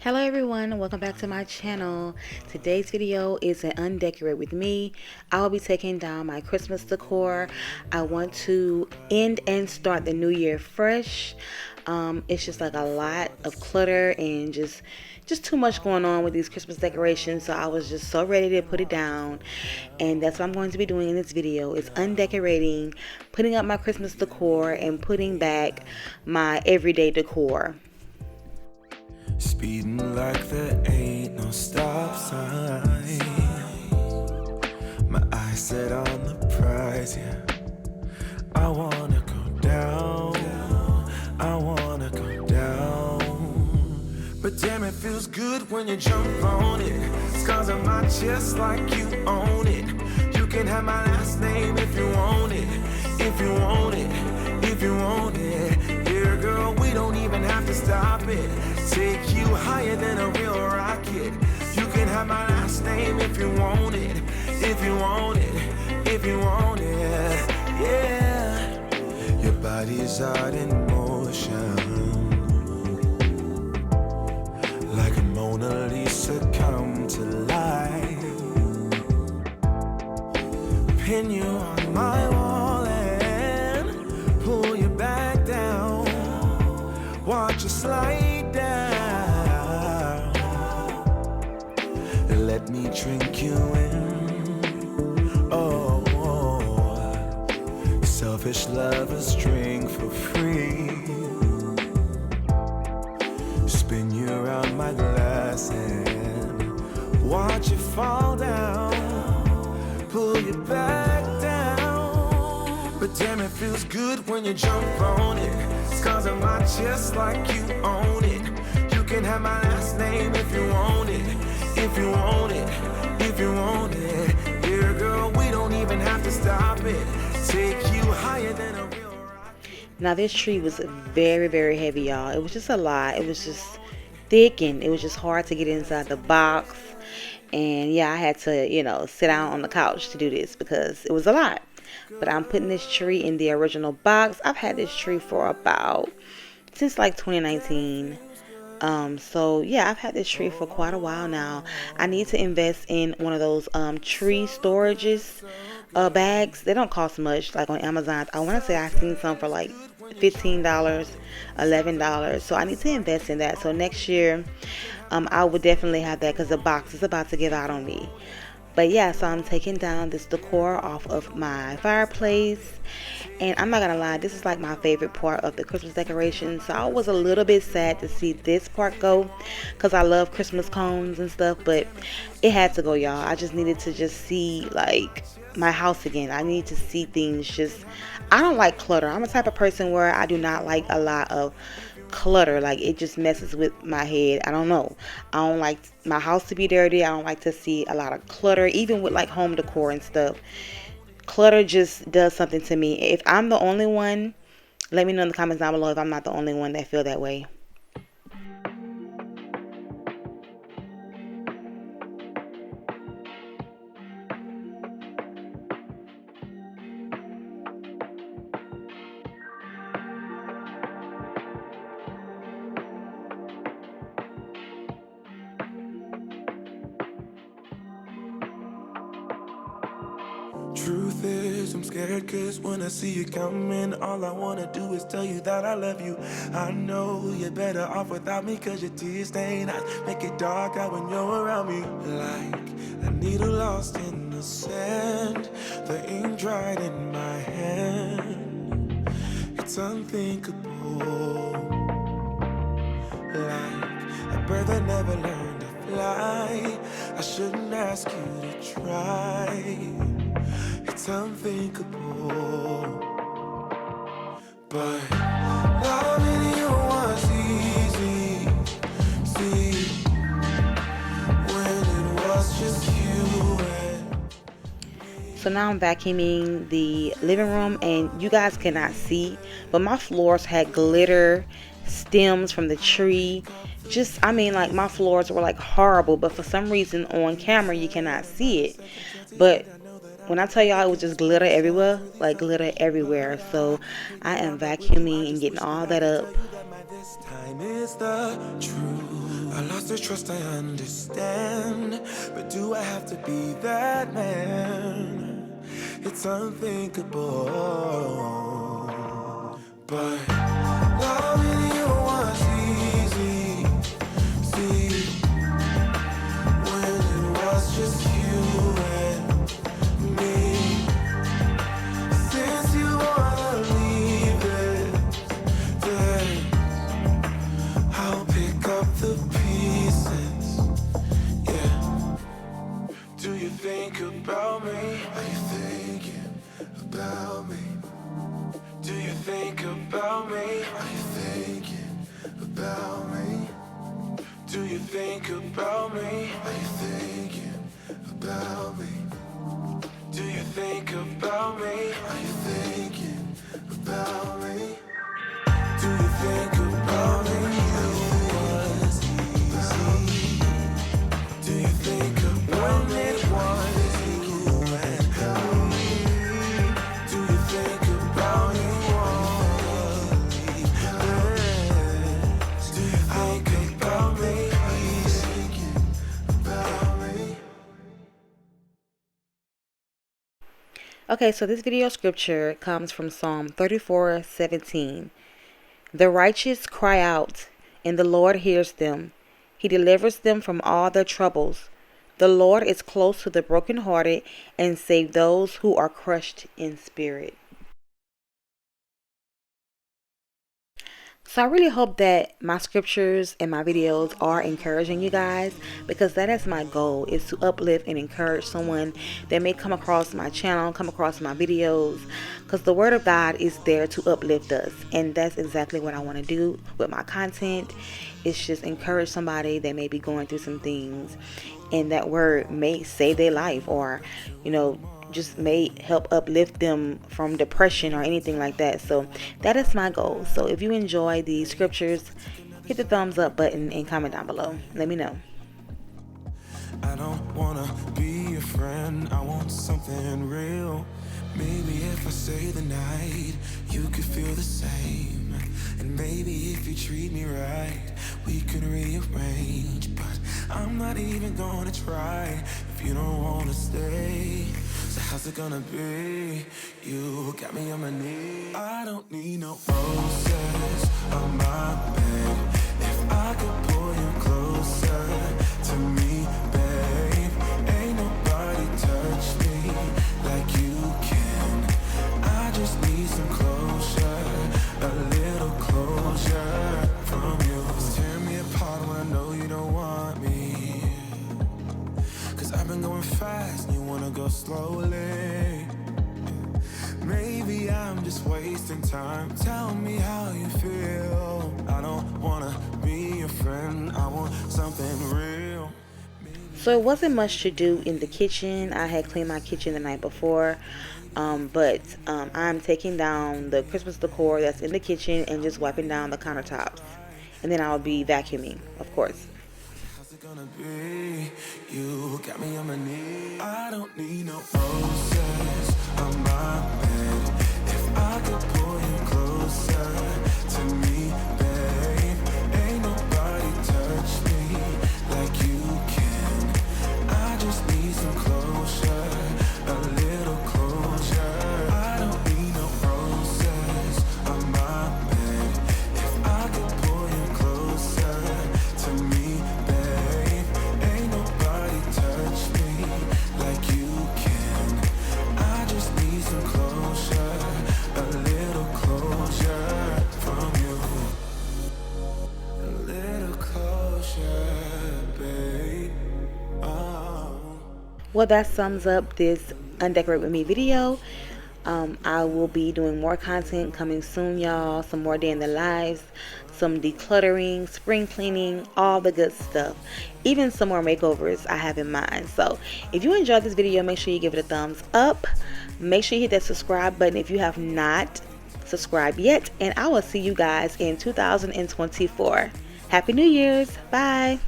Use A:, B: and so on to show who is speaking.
A: Hello everyone, welcome back to my channel. Today's video is an undecorate with me. I will be taking down my Christmas decor. I want to end and start the new year fresh. It's just like a lot of clutter and just too much going on with these Christmas decorations, so I was just so ready to put it down, and that's what I'm going to be doing in this video is undecorating, putting up my Christmas decor, and putting back my everyday decor.
B: Speeding like there ain't no stop sign. My eyes set on the prize, yeah. I wanna go down, I wanna go down. But damn, it feels good when you jump on it. Scars on my chest like you own it. You can have my last name if you want it. If you want it, if you want it. Yeah, girl, we don't even have to stop it. Take you higher than a real rocket. You can have my last name if you want it. If you want it, if you want it. Yeah. Your body's out in motion, like a Mona Lisa come to life. Pin you on my wall and pull you back down. Watch you slide down and let me drink you in. Oh, selfish lovers drink for free. Spin you around my glass and watch you fall down. Pull you back down. But damn, it feels good when you jump on it. Scars on my chest like you own it. You can have my last name if you want it. If you want it, if you want it. Yeah, girl, we don't even have to stop it. Take you higher than a real rocket.
A: Now this tree was very heavy, y'all. It was just a lot. It was just thick and it was just hard to get inside the box. And yeah, I had to, sit down on the couch to do this because it was a lot. But I'm putting this tree in the original box. I've had this tree for since like 2019. So yeah, I've had this tree for quite a while now. I need to invest in one of those tree storages bags. They don't cost much, like on Amazon. I want to say I've seen some for like $15, $11. So I need to invest in that. So next year, I would definitely have that because the box is about to give out on me. But yeah, so I'm taking down this decor off of my fireplace. And I'm not gonna lie, this is like my favorite part of the Christmas decoration. So I was a little bit sad to see this part go because I love Christmas cones and stuff. But it had to go, y'all. I just needed to just see like my house again. I need to see things I don't like clutter. I'm a type of person where I do not like a lot of clutter. Like, it just messes with my head. I don't know. I don't like my house to be dirty. I don't like to see a lot of clutter, even with like home decor and stuff. Clutter just does something to me. If I'm the only one, let me know in the comments down below if I'm not the only one that feel that way.
B: Truth is, I'm scared cause when I see you coming, all I wanna do is tell you that I love you. I know you're better off without me cause your tears stain eyes make it dark out when you're around me. Like a needle lost in the sand, the ink dried in my hand. It's unthinkable. Like a bird that never learned to fly, I shouldn't ask you to try. It's unthinkable, but loving you was easy. See, when it was just you and
A: So now I'm vacuuming the living room, and you guys cannot see, but my floors had glitter stems from the tree. Like my floors were like horrible, but for some reason on camera you cannot see it. But when I tell y'all, it was just glitter everywhere, like glitter everywhere. So I am vacuuming and getting all that up.
B: this time is the truth. I lost the trust, I understand. But do I have to be that man? It's unthinkable. But loving you was easy. See, when it was just you and me. Since you wanna leave it, then I'll pick up the pieces. Yeah. Do you think about me? Are you thinking about me? Do you think about me? Are you thinking about me? Do you think about me? Are you thinking about me? Do you think about me? Are you thinking about me? Do you think about me? Was easy. Do you think about me? It was you and me. Do you think about me? Do you think about me? Are you thinking about me?
A: Okay, so this video scripture comes from Psalm 34:17. The righteous cry out, and the Lord hears them. He delivers them from all their troubles. The Lord is close to the brokenhearted and save those who are crushed in spirit. So I really hope that my scriptures and my videos are encouraging you guys, because that is my goal, is to uplift and encourage someone that may come across my channel, come across my videos, because the word of God is there to uplift us, and that's exactly what I want to do with my content. It's just encourage somebody that may be going through some things, and that word may save their life, or just may help uplift them from depression or anything like that. So that is my goal. So if you enjoy these scriptures, hit the thumbs up button and comment down below. Let me know.
B: I don't wanna be your friend, I want something real. Maybe if I stay the night, you could feel the same. And maybe if you treat me right, we could rearrange. But I'm not even gonna try if you don't wanna stay. So how's it gonna be? You got me on my knees. I don't need no roses on my bed. If I could pull you closer to me, babe, ain't nobody touch me like you can. I just need some closure, a little closure from you. Tear me apart when I know you don't want me. Cause I've been going fast and you wanna go slowly. Maybe I'm just wasting time. Tell me how you feel. I don't wanna be your friend, I want something real.
A: So it wasn't much to do in the kitchen. I had cleaned my kitchen the night before. But I'm taking down the Christmas decor that's in the kitchen and just wiping down the countertops. And then I'll be vacuuming, of course.
B: How's it gonna be? You got me on my knees. I don't need no roses on my bed. If I could pull you closer to me, babe, ain't nobody touch me like you can. I just need some closure, a little closure. I don't need no roses on my bed. If I could pull you closer to me, babe, ain't nobody touch me like you can. I just need some closure, a little closure from you. A little closure, babe. Oh.
A: Well, that sums up this Undecorate With Me video. I will be doing more content coming soon, y'all. Some more day in the lives, some decluttering, spring cleaning, all the good stuff. Even some more makeovers I have in mind. So if you enjoyed this video, make sure you give it a thumbs up. Make sure you hit that subscribe button if you have not subscribed yet. And I will see you guys in 2024. Happy New Year's. Bye.